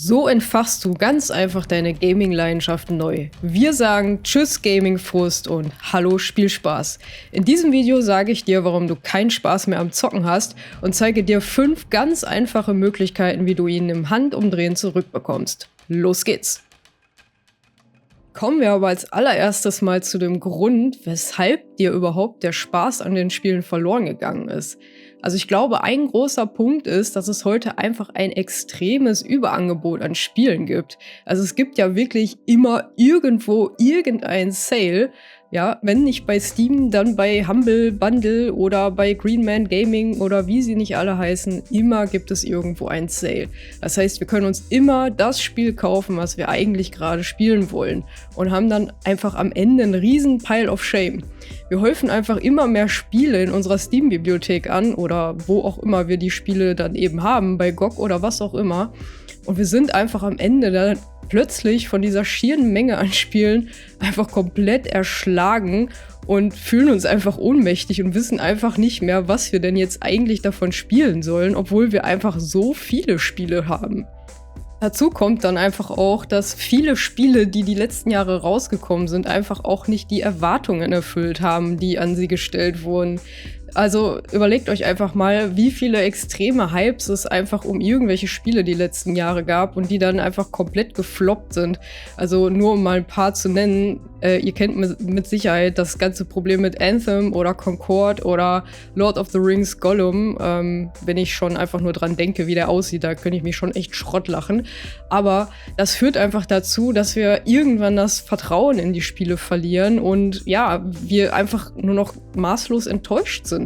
So entfachst du ganz einfach deine Gaming-Leidenschaft neu. Wir sagen Tschüss Gaming-Frust und Hallo Spielspaß. In diesem Video sage ich dir, warum du keinen Spaß mehr am Zocken hast und zeige dir 5 ganz einfache Möglichkeiten, wie du ihn im Handumdrehen zurückbekommst. Los geht's! Kommen wir aber als allererstes mal zu dem Grund, weshalb dir überhaupt der Spaß an den Spielen verloren gegangen ist. Also ich glaube, ein großer Punkt ist, dass es heute einfach ein extremes Überangebot an Spielen gibt. Also es gibt ja wirklich immer irgendwo irgendein Sale. Ja, wenn nicht bei Steam, dann bei Humble Bundle oder bei Green Man Gaming oder wie sie nicht alle heißen. Immer gibt es irgendwo ein Sale. Das heißt, wir können uns immer das Spiel kaufen, was wir eigentlich gerade spielen wollen. Und haben dann einfach am Ende einen riesen Pile of Shame. Wir häufen einfach immer mehr Spiele in unserer Steam-Bibliothek an oder wo auch immer wir die Spiele dann eben haben, bei GOG oder was auch immer. Und wir sind einfach am Ende dann plötzlich von dieser schieren Menge an Spielen einfach komplett erschlagen und fühlen uns einfach ohnmächtig und wissen einfach nicht mehr, was wir denn jetzt eigentlich davon spielen sollen, obwohl wir einfach so viele Spiele haben. Dazu kommt dann einfach auch, dass viele Spiele, die die letzten Jahre rausgekommen sind, einfach auch nicht die Erwartungen erfüllt haben, die an sie gestellt wurden. Also überlegt euch einfach mal, wie viele extreme Hypes es einfach um irgendwelche Spiele die letzten Jahre gab und die dann einfach komplett gefloppt sind. Also nur um mal ein paar zu nennen, ihr kennt mit Sicherheit das ganze Problem mit Anthem oder Concord oder Lord of the Rings Gollum. Wenn ich schon einfach nur dran denke, wie der aussieht, da könnte ich mich schon echt Schrott lachen. Aber das führt einfach dazu, dass wir irgendwann das Vertrauen in die Spiele verlieren und ja, wir einfach nur noch maßlos enttäuscht sind.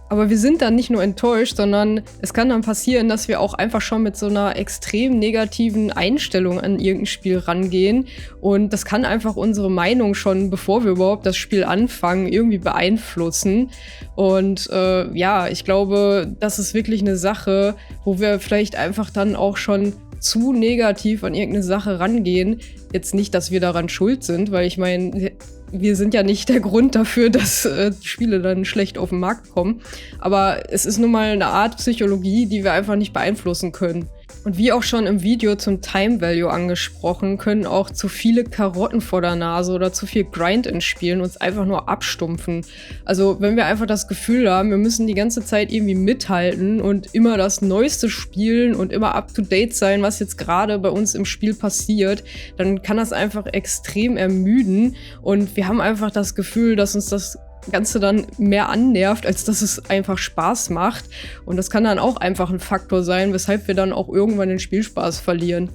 Aber wir sind dann nicht nur enttäuscht, sondern es kann dann passieren, dass wir auch einfach schon mit so einer extrem negativen Einstellung an irgendein Spiel rangehen. Und das kann einfach unsere Meinung schon, bevor wir überhaupt das Spiel anfangen, irgendwie beeinflussen. Und ja, ich glaube, das ist wirklich eine Sache, wo wir vielleicht einfach dann auch schon zu negativ an irgendeine Sache rangehen. Jetzt nicht, dass wir daran schuld sind, weil ich meine, wir sind ja nicht der Grund dafür, dass die Spiele dann schlecht auf den Markt kommen. Aber es ist nun mal eine Art Psychologie, die wir einfach nicht beeinflussen können. Und wie auch schon im Video zum Time Value angesprochen, können auch zu viele Karotten vor der Nase oder zu viel Grind in Spielen uns einfach nur abstumpfen. Also wenn wir einfach das Gefühl haben, wir müssen die ganze Zeit irgendwie mithalten und immer das Neueste spielen und immer up-to-date sein, was jetzt gerade bei uns im Spiel passiert, dann kann das einfach extrem ermüden und wir haben einfach das Gefühl, dass uns das Ganze dann mehr annervt, als dass es einfach Spaß macht. Und das kann dann auch einfach ein Faktor sein, weshalb wir dann auch irgendwann den Spielspaß verlieren.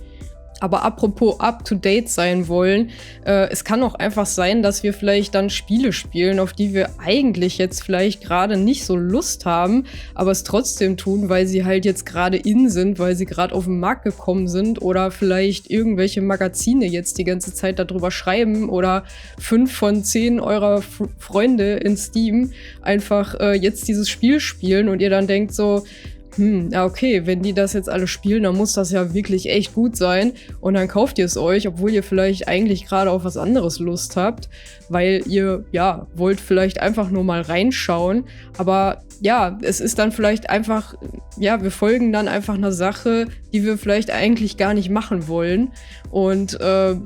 Aber apropos up-to-date sein wollen, es kann auch einfach sein, dass wir vielleicht dann Spiele spielen, auf die wir eigentlich jetzt vielleicht gerade nicht so Lust haben, aber es trotzdem tun, weil sie halt jetzt gerade in sind, weil sie gerade auf den Markt gekommen sind oder vielleicht irgendwelche Magazine jetzt die ganze Zeit darüber schreiben oder 5 von 10 eurer Freunde in Steam einfach jetzt dieses Spiel spielen und ihr dann denkt so, ja okay, wenn die das jetzt alle spielen, dann muss das ja wirklich echt gut sein. Und dann kauft ihr es euch, obwohl ihr vielleicht eigentlich gerade auf was anderes Lust habt, weil ihr, ja, wollt vielleicht einfach nur mal reinschauen. Aber ja, es ist dann vielleicht einfach, ja, wir folgen dann einfach einer Sache, die wir vielleicht eigentlich gar nicht machen wollen. Und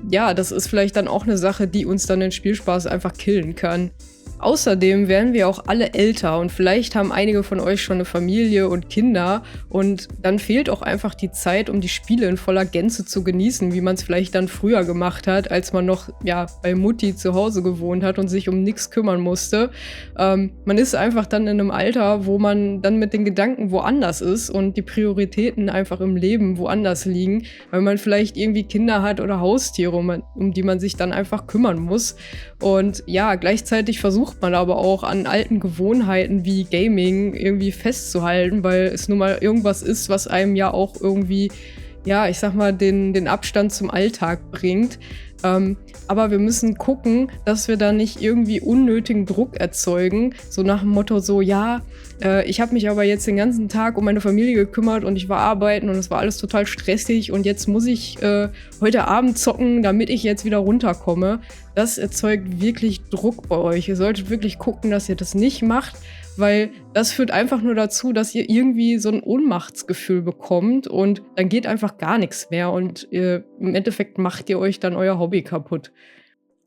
ja, das ist vielleicht dann auch eine Sache, die uns dann den Spielspaß einfach killen kann. Außerdem werden wir auch alle älter und vielleicht haben einige von euch schon eine Familie und Kinder und dann fehlt auch einfach die Zeit, um die Spiele in voller Gänze zu genießen, wie man es vielleicht dann früher gemacht hat, als man noch ja, bei Mutti zu Hause gewohnt hat und sich um nichts kümmern musste. Man ist einfach dann in einem Alter, wo man dann mit den Gedanken woanders ist und die Prioritäten einfach im Leben woanders liegen, weil man vielleicht irgendwie Kinder hat oder Haustiere, um die man sich dann einfach kümmern muss. Und ja, gleichzeitig versucht man aber auch an alten Gewohnheiten wie Gaming irgendwie festzuhalten, weil es nun mal irgendwas ist, was einem ja auch irgendwie, ja, ich sag mal, den Abstand zum Alltag bringt. Aber wir müssen gucken, dass wir da nicht irgendwie unnötigen Druck erzeugen, so nach dem Motto so, ja, ich habe mich aber jetzt den ganzen Tag um meine Familie gekümmert und ich war arbeiten und es war alles total stressig und jetzt muss ich heute Abend zocken, damit ich jetzt wieder runterkomme. Das erzeugt wirklich Druck bei euch. Ihr solltet wirklich gucken, dass ihr das nicht macht, weil das führt einfach nur dazu, dass ihr irgendwie so ein Ohnmachtsgefühl bekommt und dann geht einfach gar nichts mehr und im Endeffekt macht ihr euch dann euer Hobby kaputt.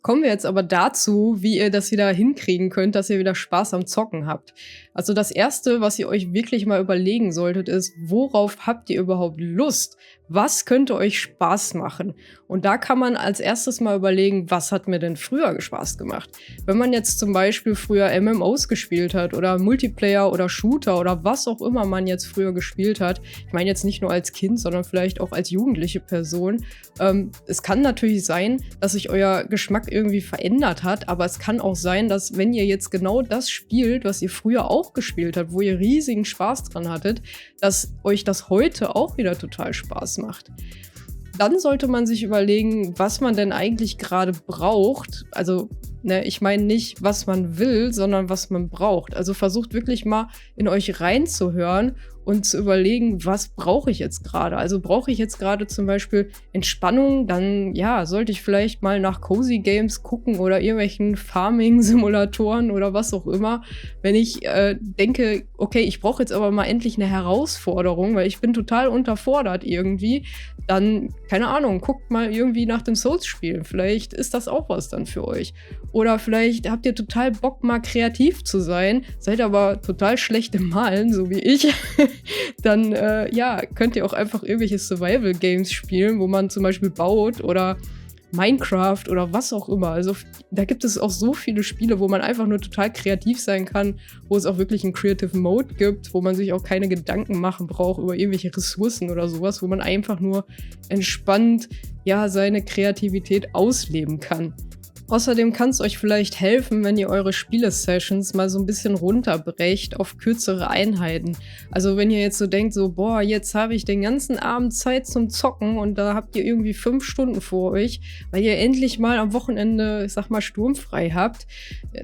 Kommen wir jetzt aber dazu, wie ihr das wieder hinkriegen könnt, dass ihr wieder Spaß am Zocken habt. Also das Erste, was ihr euch wirklich mal überlegen solltet, ist, worauf habt ihr überhaupt Lust? Was könnte euch Spaß machen? Und da kann man als erstes mal überlegen, was hat mir denn früher Spaß gemacht? Wenn man jetzt zum Beispiel früher MMOs gespielt hat oder Multiplayer oder Shooter oder was auch immer man jetzt früher gespielt hat, ich meine jetzt nicht nur als Kind, sondern vielleicht auch als jugendliche Person, es kann natürlich sein, dass sich euer Geschmack irgendwie verändert hat, aber es kann auch sein, dass wenn ihr jetzt genau das spielt, was ihr früher auch gespielt habt, wo ihr riesigen Spaß dran hattet, dass euch das heute auch wieder total Spaß macht. Dann sollte man sich überlegen, was man denn eigentlich gerade braucht. Also, ich meine nicht, was man will, sondern was man braucht. Also versucht wirklich mal in euch reinzuhören und zu überlegen, was brauche ich jetzt gerade? Also brauche ich jetzt gerade zum Beispiel Entspannung, dann ja, sollte ich vielleicht mal nach Cozy Games gucken oder irgendwelchen Farming-Simulatoren oder was auch immer. Wenn ich denke, okay, ich brauche jetzt aber mal endlich eine Herausforderung, weil ich bin total unterfordert irgendwie, dann, keine Ahnung, guckt mal irgendwie nach dem Souls-Spielen. Vielleicht ist das auch was dann für euch. Oder vielleicht habt ihr total Bock, mal kreativ zu sein, seid aber total schlecht im Malen, so wie ich. Dann könnt ihr auch einfach irgendwelche Survival-Games spielen, wo man zum Beispiel baut oder Minecraft oder was auch immer. Also da gibt es auch so viele Spiele, wo man einfach nur total kreativ sein kann, wo es auch wirklich einen Creative Mode gibt, wo man sich auch keine Gedanken machen braucht über irgendwelche Ressourcen oder sowas, wo man einfach nur entspannt seine Kreativität ausleben kann. Außerdem kann es euch vielleicht helfen, wenn ihr eure Spiele-Sessions mal so ein bisschen runterbrecht auf kürzere Einheiten. Also wenn ihr jetzt so denkt, so, boah, jetzt habe ich den ganzen Abend Zeit zum Zocken und da habt ihr irgendwie 5 Stunden vor euch, weil ihr endlich mal am Wochenende, ich sag mal, sturmfrei habt,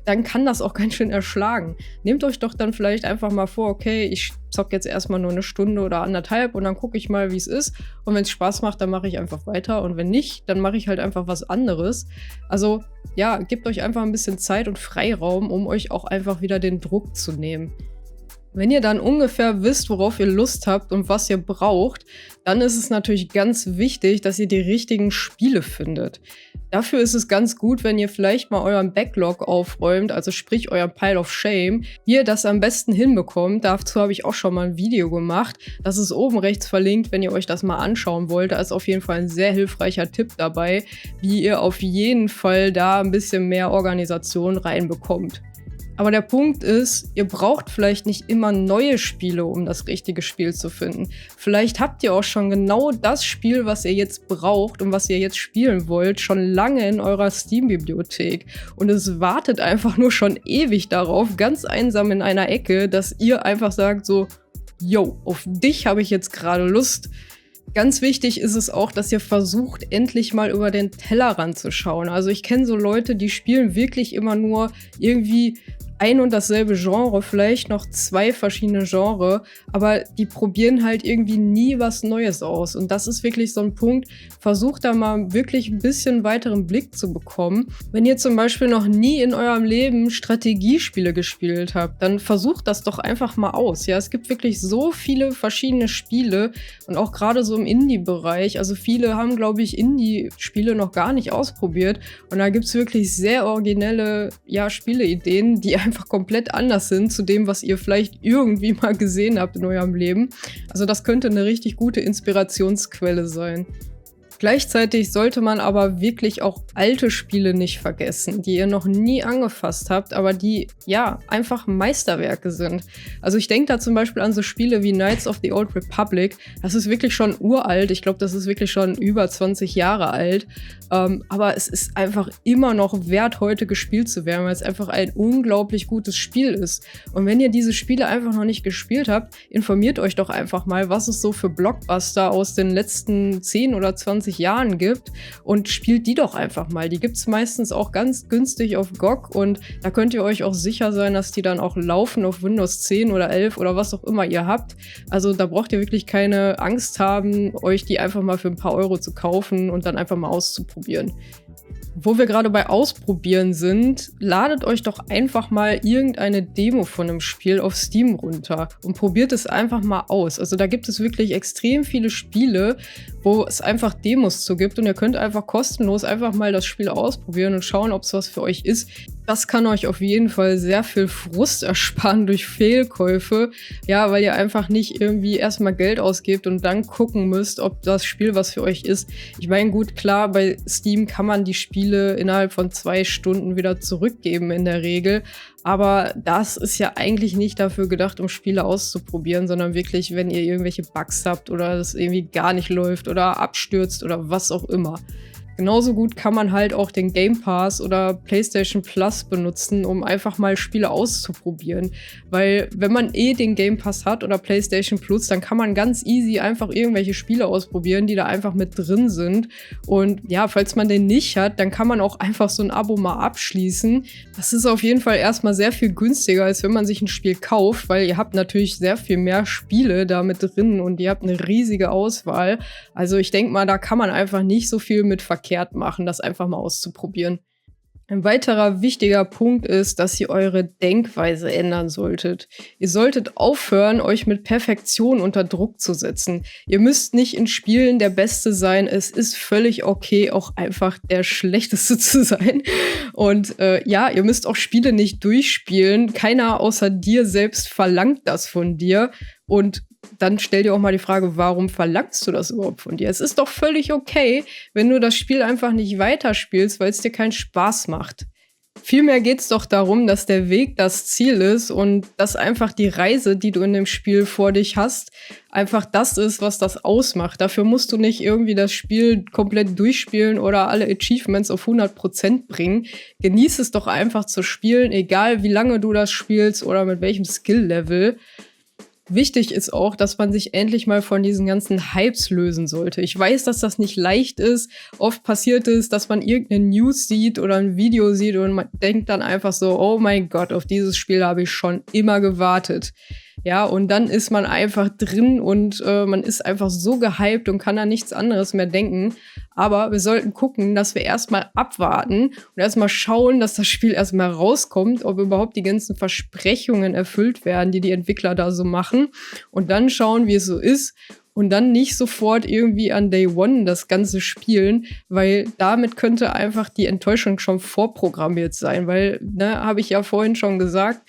dann kann das auch ganz schön erschlagen. Nehmt euch doch dann vielleicht einfach mal vor, okay, ich zocke jetzt erstmal nur 1 Stunde oder 1,5 und dann gucke ich mal, wie es ist. Und wenn es Spaß macht, dann mache ich einfach weiter. Und wenn nicht, dann mache ich halt einfach was anderes. Also ja, gebt euch einfach ein bisschen Zeit und Freiraum, um euch auch einfach wieder den Druck zu nehmen. Wenn ihr dann ungefähr wisst, worauf ihr Lust habt und was ihr braucht, dann ist es natürlich ganz wichtig, dass ihr die richtigen Spiele findet. Dafür ist es ganz gut, wenn ihr vielleicht mal euren Backlog aufräumt, also sprich euer Pile of Shame, wie ihr das am besten hinbekommt. Dazu habe ich auch schon mal ein Video gemacht. Das ist oben rechts verlinkt, wenn ihr euch das mal anschauen wollt. Da ist auf jeden Fall ein sehr hilfreicher Tipp dabei, wie ihr auf jeden Fall da ein bisschen mehr Organisation reinbekommt. Aber der Punkt ist, ihr braucht vielleicht nicht immer neue Spiele, um das richtige Spiel zu finden. Vielleicht habt ihr auch schon genau das Spiel, was ihr jetzt braucht und was ihr jetzt spielen wollt, schon lange in eurer Steam-Bibliothek. Und es wartet einfach nur schon ewig darauf, ganz einsam in einer Ecke, dass ihr einfach sagt so, yo, auf dich habe ich jetzt gerade Lust. Ganz wichtig ist es auch, dass ihr versucht, endlich mal über den Tellerrand zu schauen. Also ich kenne so Leute, die spielen wirklich immer nur irgendwie ein und dasselbe Genre, vielleicht noch 2 verschiedene Genres, aber die probieren halt irgendwie nie was Neues aus. Und das ist wirklich so ein Punkt, versucht da mal wirklich ein bisschen weiteren Blick zu bekommen. Wenn ihr zum Beispiel noch nie in eurem Leben Strategiespiele gespielt habt, dann versucht das doch einfach mal aus. Ja, es gibt wirklich so viele verschiedene Spiele und auch gerade so im Indie-Bereich. Also viele haben, glaube ich, Indie-Spiele noch gar nicht ausprobiert. Und da gibt es wirklich sehr originelle Spieleideen, die einfach komplett anders sind zu dem, was ihr vielleicht irgendwie mal gesehen habt in eurem Leben. Also das könnte eine richtig gute Inspirationsquelle sein. Gleichzeitig sollte man aber wirklich auch alte Spiele nicht vergessen, die ihr noch nie angefasst habt, aber die, einfach Meisterwerke sind. Also ich denke da zum Beispiel an so Spiele wie Knights of the Old Republic. Das ist wirklich schon uralt. Ich glaube, das ist wirklich schon über 20 Jahre alt. Aber es ist einfach immer noch wert, heute gespielt zu werden, weil es einfach ein unglaublich gutes Spiel ist. Und wenn ihr diese Spiele einfach noch nicht gespielt habt, informiert euch doch einfach mal, was es so für Blockbuster aus den letzten 10 oder 20 Jahren gibt und spielt die doch einfach mal. Die gibt es meistens auch ganz günstig auf GOG und da könnt ihr euch auch sicher sein, dass die dann auch laufen auf Windows 10 oder 11 oder was auch immer ihr habt. Also da braucht ihr wirklich keine Angst haben, euch die einfach mal für ein paar Euro zu kaufen und dann einfach mal auszuprobieren. Wo wir gerade bei Ausprobieren sind, ladet euch doch einfach mal irgendeine Demo von einem Spiel auf Steam runter und probiert es einfach mal aus. Also da gibt es wirklich extrem viele Spiele, wo es einfach Demos zu gibt und ihr könnt einfach kostenlos einfach mal das Spiel ausprobieren und schauen, ob es was für euch ist. Das kann euch auf jeden Fall sehr viel Frust ersparen durch Fehlkäufe. Ja, weil ihr einfach nicht irgendwie erstmal Geld ausgebt und dann gucken müsst, ob das Spiel was für euch ist. Ich meine, gut, klar, bei Steam kann man die Spiele innerhalb von 2 Stunden wieder zurückgeben in der Regel. Aber das ist ja eigentlich nicht dafür gedacht, um Spiele auszuprobieren, sondern wirklich, wenn ihr irgendwelche Bugs habt oder das irgendwie gar nicht läuft oder abstürzt oder was auch immer. Genauso gut kann man halt auch den Game Pass oder PlayStation Plus benutzen, um einfach mal Spiele auszuprobieren. Weil wenn man den Game Pass hat oder PlayStation Plus, dann kann man ganz easy einfach irgendwelche Spiele ausprobieren, die da einfach mit drin sind. Und ja, falls man den nicht hat, dann kann man auch einfach so ein Abo mal abschließen. Das ist auf jeden Fall erstmal sehr viel günstiger, als wenn man sich ein Spiel kauft, weil ihr habt natürlich sehr viel mehr Spiele da mit drin und ihr habt eine riesige Auswahl. Also ich denke mal, da kann man einfach nicht so viel mit verkehrt machen, das einfach mal auszuprobieren. Ein weiterer wichtiger Punkt ist, dass ihr eure Denkweise ändern solltet. Ihr solltet aufhören, euch mit Perfektion unter Druck zu setzen. Ihr müsst nicht in Spielen der Beste sein. Es ist völlig okay, auch einfach der Schlechteste zu sein. Und ja, ihr müsst auch Spiele nicht durchspielen. Keiner außer dir selbst verlangt das von dir. Und dann stell dir auch mal die Frage, warum verlangst du das überhaupt von dir? Es ist doch völlig okay, wenn du das Spiel einfach nicht weiterspielst, weil es dir keinen Spaß macht. Vielmehr geht es doch darum, dass der Weg das Ziel ist und dass einfach die Reise, die du in dem Spiel vor dich hast, einfach das ist, was das ausmacht. Dafür musst du nicht irgendwie das Spiel komplett durchspielen oder alle Achievements auf 100% bringen. Genieß es doch einfach zu spielen, egal wie lange du das spielst oder mit welchem Skill-Level. Wichtig ist auch, dass man sich endlich mal von diesen ganzen Hypes lösen sollte. Ich weiß, dass das nicht leicht ist. Oft passiert es, dass man irgendeine News sieht oder ein Video sieht und man denkt dann einfach so, oh mein Gott, auf dieses Spiel habe ich schon immer gewartet. Ja, und dann ist man einfach drin und man ist einfach so gehypt und kann an nichts anderes mehr denken. Aber wir sollten gucken, dass wir erstmal abwarten und erstmal schauen, dass das Spiel erstmal rauskommt, ob überhaupt die ganzen Versprechungen erfüllt werden, die die Entwickler da so machen. Und dann schauen, wie es so ist. Und dann nicht sofort irgendwie an Day One das Ganze spielen, weil damit könnte einfach die Enttäuschung schon vorprogrammiert sein. Weil, habe ich ja vorhin schon gesagt,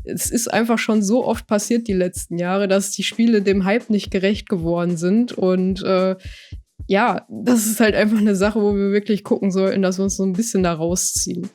es ist einfach schon so oft passiert die letzten Jahre, dass die Spiele dem Hype nicht gerecht geworden sind. Und ja, das ist halt einfach eine Sache, wo wir wirklich gucken sollten, dass wir uns so ein bisschen da rausziehen.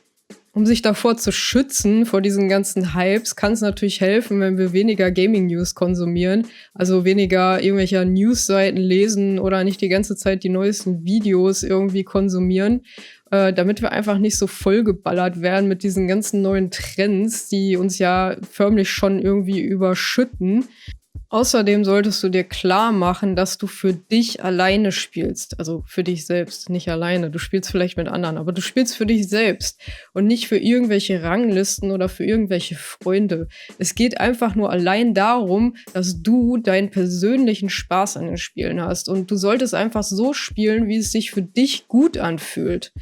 Um sich davor zu schützen, vor diesen ganzen Hypes, kann es natürlich helfen, wenn wir weniger Gaming-News konsumieren. Also weniger irgendwelcher News-Seiten lesen oder nicht die ganze Zeit die neuesten Videos irgendwie konsumieren, damit wir einfach nicht so vollgeballert werden mit diesen ganzen neuen Trends, die uns ja förmlich schon irgendwie überschütten. Außerdem solltest du dir klar machen, dass du für dich alleine spielst. Also für dich selbst, nicht alleine. Du spielst vielleicht mit anderen, aber du spielst für dich selbst und nicht für irgendwelche Ranglisten oder für irgendwelche Freunde. Es geht einfach nur allein darum, dass du deinen persönlichen Spaß an den Spielen hast. Und du solltest einfach so spielen, wie es sich für dich gut anfühlt.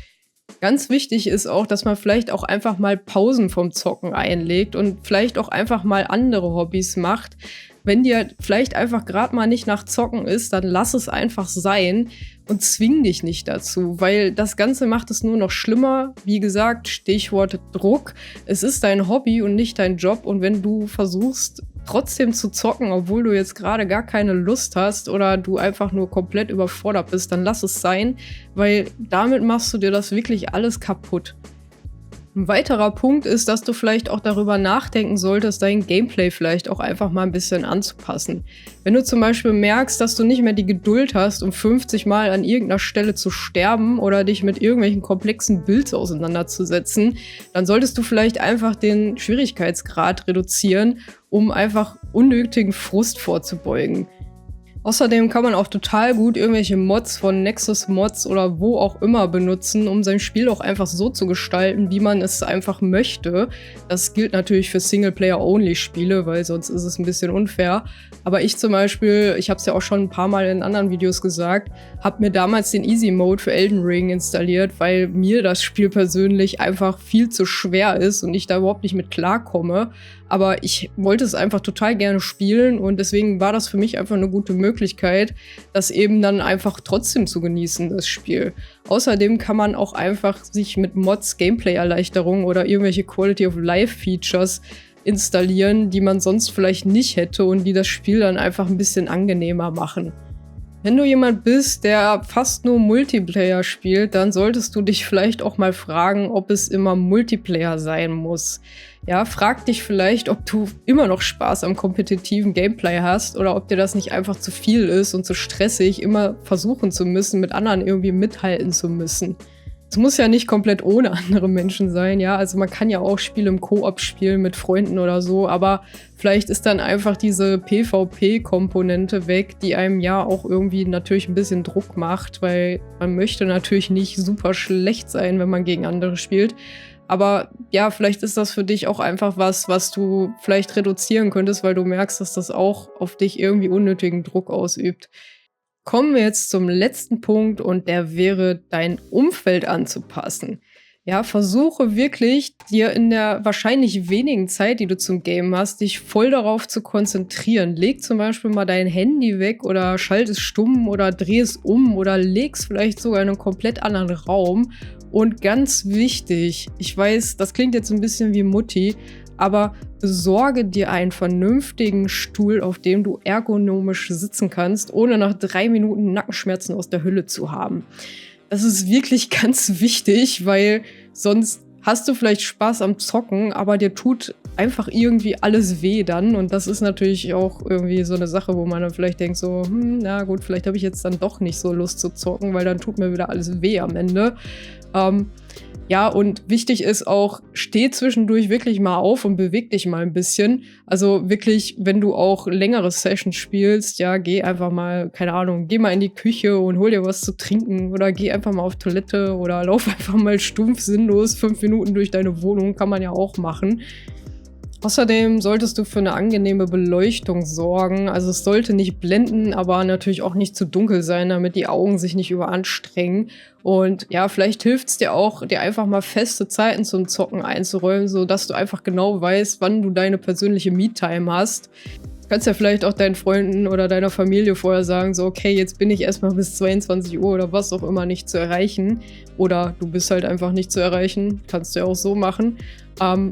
Ganz wichtig ist auch, dass man vielleicht auch einfach mal Pausen vom Zocken einlegt und vielleicht auch einfach mal andere Hobbys macht. Wenn dir vielleicht einfach gerade mal nicht nach Zocken ist, dann lass es einfach sein und zwing dich nicht dazu, weil das Ganze macht es nur noch schlimmer. Wie gesagt, Stichwort Druck. Es ist dein Hobby und nicht dein Job und wenn du versuchst, trotzdem zu zocken, obwohl du jetzt gerade gar keine Lust hast oder du einfach nur komplett überfordert bist, dann lass es sein, weil damit machst du dir das wirklich alles kaputt. Ein weiterer Punkt ist, dass du vielleicht auch darüber nachdenken solltest, dein Gameplay vielleicht auch einfach mal ein bisschen anzupassen. Wenn du zum Beispiel merkst, dass du nicht mehr die Geduld hast, um 50 Mal an irgendeiner Stelle zu sterben oder dich mit irgendwelchen komplexen Builds auseinanderzusetzen, dann solltest du vielleicht einfach den Schwierigkeitsgrad reduzieren, um einfach unnötigen Frust vorzubeugen. Außerdem kann man auch total gut irgendwelche Mods von Nexus Mods oder wo auch immer benutzen, um sein Spiel auch einfach so zu gestalten, wie man es einfach möchte. Das gilt natürlich für Singleplayer-Only-Spiele, weil sonst ist es ein bisschen unfair. Aber ich zum Beispiel, ich habe es ja auch schon ein paar Mal in anderen Videos gesagt, habe mir damals den Easy Mode für Elden Ring installiert, weil mir das Spiel persönlich einfach viel zu schwer ist und ich da überhaupt nicht mit klarkomme. Aber ich wollte es einfach total gerne spielen und deswegen war das für mich einfach eine gute Möglichkeit, das eben dann einfach trotzdem zu genießen, das Spiel. Außerdem kann man auch einfach sich mit Mods Gameplay-Erleichterungen oder irgendwelche Quality-of-Life-Features installieren, die man sonst vielleicht nicht hätte und die das Spiel dann einfach ein bisschen angenehmer machen. Wenn du jemand bist, der fast nur Multiplayer spielt, dann solltest du dich vielleicht auch mal fragen, ob es immer Multiplayer sein muss. Ja, frag dich vielleicht, ob du immer noch Spaß am kompetitiven Gameplay hast oder ob dir das nicht einfach zu viel ist und zu stressig, immer versuchen zu müssen, mit anderen irgendwie mithalten zu müssen. Es muss ja nicht komplett ohne andere Menschen sein, ja. Also man kann ja auch Spiele im Koop spielen mit Freunden oder so, aber vielleicht ist dann einfach diese PvP-Komponente weg, die einem ja auch irgendwie natürlich ein bisschen Druck macht, weil man möchte natürlich nicht super schlecht sein, wenn man gegen andere spielt. Aber ja, vielleicht ist das für dich auch einfach was du vielleicht reduzieren könntest, weil du merkst, dass das auch auf dich irgendwie unnötigen Druck ausübt. Kommen wir jetzt zum letzten Punkt und der wäre, dein Umfeld anzupassen. Ja, versuche wirklich, dir in der wahrscheinlich wenigen Zeit, die du zum Game hast, dich voll darauf zu konzentrieren. Leg zum Beispiel mal dein Handy weg oder schalt es stumm oder dreh es um oder leg es vielleicht sogar in einen komplett anderen Raum. Und ganz wichtig, ich weiß, das klingt jetzt ein bisschen wie Mutti, aber besorge dir einen vernünftigen Stuhl, auf dem du ergonomisch sitzen kannst, ohne nach 3 Minuten Nackenschmerzen aus der Hölle zu haben. Das ist wirklich ganz wichtig, weil sonst hast du vielleicht Spaß am Zocken, aber dir tut einfach irgendwie alles weh dann. Und das ist natürlich auch irgendwie so eine Sache, wo man dann vielleicht denkt so, na gut, vielleicht habe ich jetzt dann doch nicht so Lust zu zocken, weil dann tut mir wieder alles weh am Ende. Ja, und wichtig ist auch, steh zwischendurch wirklich mal auf und beweg dich mal ein bisschen. Also wirklich, wenn du auch längere Sessions spielst, ja, geh einfach mal, keine Ahnung, geh mal in die Küche und hol dir was zu trinken oder geh einfach mal auf Toilette oder lauf einfach mal stumpf sinnlos 5 Minuten durch deine Wohnung, kann man ja auch machen. Außerdem solltest du für eine angenehme Beleuchtung sorgen. Also es sollte nicht blenden, aber natürlich auch nicht zu dunkel sein, damit die Augen sich nicht überanstrengen. Und ja, vielleicht hilft es dir auch, dir einfach mal feste Zeiten zum Zocken einzuräumen, sodass du einfach genau weißt, wann du deine persönliche Me-Time hast. Du kannst ja vielleicht auch deinen Freunden oder deiner Familie vorher sagen, so okay, jetzt bin ich erstmal bis 22 Uhr oder was auch immer nicht zu erreichen. Oder du bist halt einfach nicht zu erreichen. Kannst du ja auch so machen.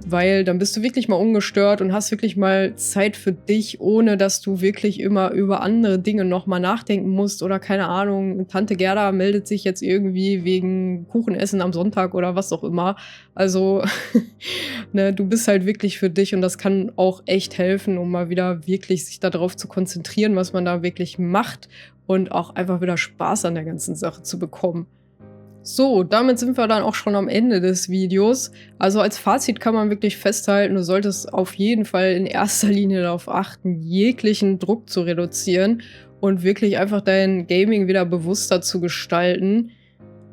Weil dann bist du wirklich mal ungestört und hast wirklich mal Zeit für dich, ohne dass du wirklich immer über andere Dinge nochmal nachdenken musst oder keine Ahnung, Tante Gerda meldet sich jetzt irgendwie wegen Kuchenessen am Sonntag oder was auch immer. Also, ne, du bist halt wirklich für dich und das kann auch echt helfen, um mal wieder wirklich sich darauf zu konzentrieren, was man da wirklich macht und auch einfach wieder Spaß an der ganzen Sache zu bekommen. So, damit sind wir dann auch schon am Ende des Videos. Also als Fazit kann man wirklich festhalten, du solltest auf jeden Fall in erster Linie darauf achten, jeglichen Druck zu reduzieren und wirklich einfach dein Gaming wieder bewusster zu gestalten.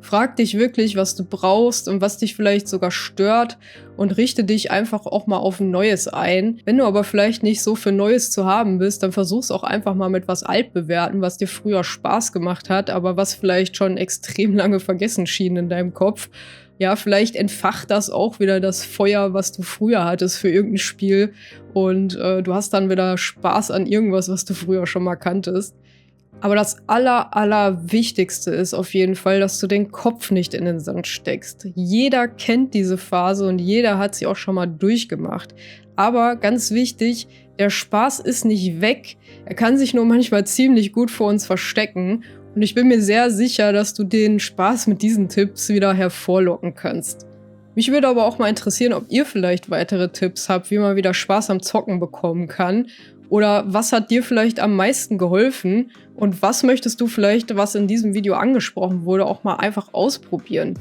Frag dich wirklich, was du brauchst und was dich vielleicht sogar stört und richte dich einfach auch mal auf ein Neues ein. Wenn du aber vielleicht nicht so für Neues zu haben bist, dann versuch's auch einfach mal mit was Altbewährten, was dir früher Spaß gemacht hat, aber was vielleicht schon extrem lange vergessen schien in deinem Kopf. Ja, vielleicht entfacht das auch wieder das Feuer, was du früher hattest für irgendein Spiel und du hast dann wieder Spaß an irgendwas, was du früher schon mal kanntest. Aber das Allerwichtigste ist auf jeden Fall, dass du den Kopf nicht in den Sand steckst. Jeder kennt diese Phase und jeder hat sie auch schon mal durchgemacht. Aber ganz wichtig, der Spaß ist nicht weg. Er kann sich nur manchmal ziemlich gut vor uns verstecken. Und ich bin mir sehr sicher, dass du den Spaß mit diesen Tipps wieder hervorlocken kannst. Mich würde aber auch mal interessieren, ob ihr vielleicht weitere Tipps habt, wie man wieder Spaß am Zocken bekommen kann. Oder was hat dir vielleicht am meisten geholfen? Und was möchtest du vielleicht, was in diesem Video angesprochen wurde, auch mal einfach ausprobieren?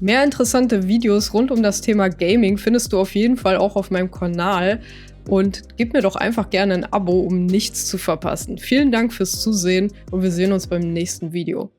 Mehr interessante Videos rund um das Thema Gaming findest du auf jeden Fall auch auf meinem Kanal. und gib mir doch einfach gerne ein Abo, um nichts zu verpassen. Vielen Dank fürs Zusehen und wir sehen uns beim nächsten Video.